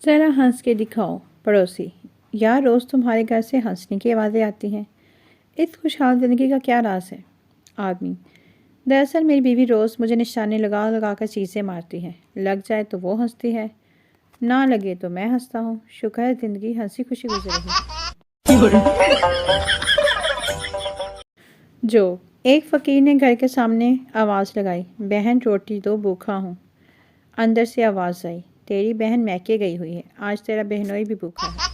ذرا ہنس کے دکھاؤ پڑوسی. یار روز تمہارے گھر سے ہنسنے کی آوازیں آتی ہیں. اس خوشحال زندگی کا کیا راز ہے؟ آدمی: دراصل میری بیوی روز مجھے نشانے لگا لگا کر چیزیں مارتی ہے. لگ جائے تو وہ ہنستی ہے، نہ لگے تو میں ہنستا ہوں. شکر ہے زندگی ہنسی خوشی گزر رہی ہے. جو ایک فقیر نے گھر کے سامنے آواز لگائی: بہن روٹی دو بھوکا ہوں. اندر سے آواز آئی: تیری بہن میکے گئی ہوئی ہے، آج تیرا بہنوئی بھی بھوکا ہے.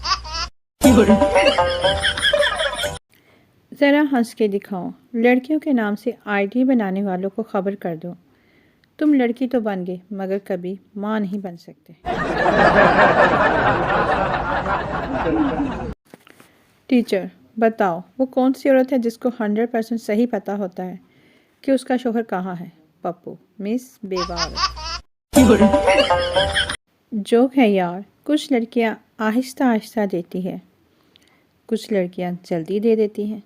ذرا ہنس کے دکھاؤ. لڑکیوں کے نام سے آئی ڈی بنانے والوں کو خبر کر دو، تم لڑکی تو بن گئے مگر کبھی ماں نہیں بن سکتے. ٹیچر: بتاؤ وہ کون سی عورت ہے جس کو 100% صحیح پتہ ہوتا ہے کہ اس کا شوہر کہاں ہے؟ پپو: مس بیوہ عورت. جوک ہے یار. کچھ لڑکیاں آہستہ آہستہ دیتی ہے، کچھ لڑکیاں جلدی دے دیتی ہیں،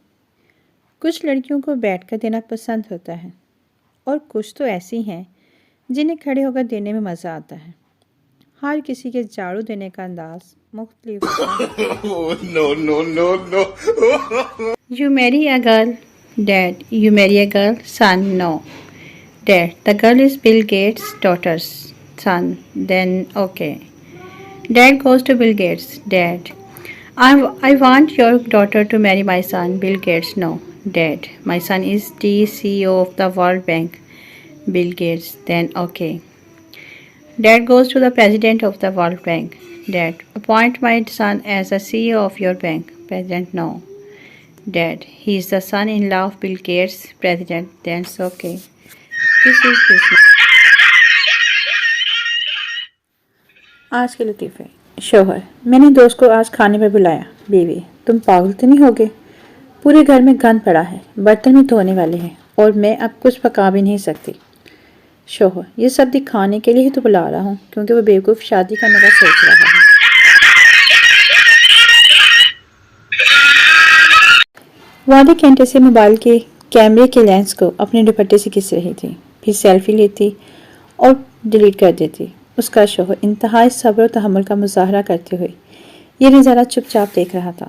کچھ لڑکیوں کو بیٹھ کر دینا پسند ہوتا ہے، اور کچھ تو ایسی ہیں جنہیں کھڑے ہو کر دینے میں مزہ آتا ہے. ہر کسی کے جھاڑو دینے کا انداز مختلف ہوتا ہے. You marry a girl, Dad. You marry a girl, son. No. Dad, the girl is Bill Gates' daughter's son. Then okay. Dad goes to Bill Gates. Dad, I want your daughter to marry my son, Bill Gates. No. Dad, my son is the CEO of the World Bank. Bill Gates. Then okay. Dad goes to the president of the World Bank. Dad, appoint my son as the CEO of your bank. President, no. Dad, he is the son-in-law of Bill Gates. President, that's okay. This is business. آج کے لطیفے. شوہر: میں نے دوست کو آج کھانے پہ بلایا. بیوی: تم پاگل تو نہیں ہوگے؟ پورے گھر میں گند پڑا ہے، برتن بھی دھونے والے ہیں، اور میں اب کچھ پکا بھی نہیں سکتی. شوہر: یہ سب دکھانے کے لیے ہی تو بلا رہا ہوں کیونکہ وہ بیوقوف شادی کرنے کا سوچ رہا ہے. وادی گھنٹے سے موبائل کے کیمرے کے لینس کو اپنے دوپٹے سے کس رہی تھی، پھر سیلفی لیتی اور ڈیلیٹ کر دیتی. اس کا شوہر انتہائی صبر و تحمل کا مظاہرہ کرتے ہوئے یہ نظارہ چپ چاپ دیکھ رہا تھا.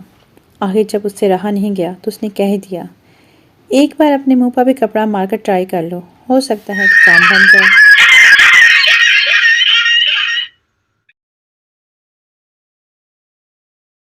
آخر جب اس سے رہا نہیں گیا تو اس نے کہہ دیا: ایک بار اپنے منہ پر بھی کپڑا مار کر ٹرائی کر لو، ہو سکتا ہے کہ کام بن جائے.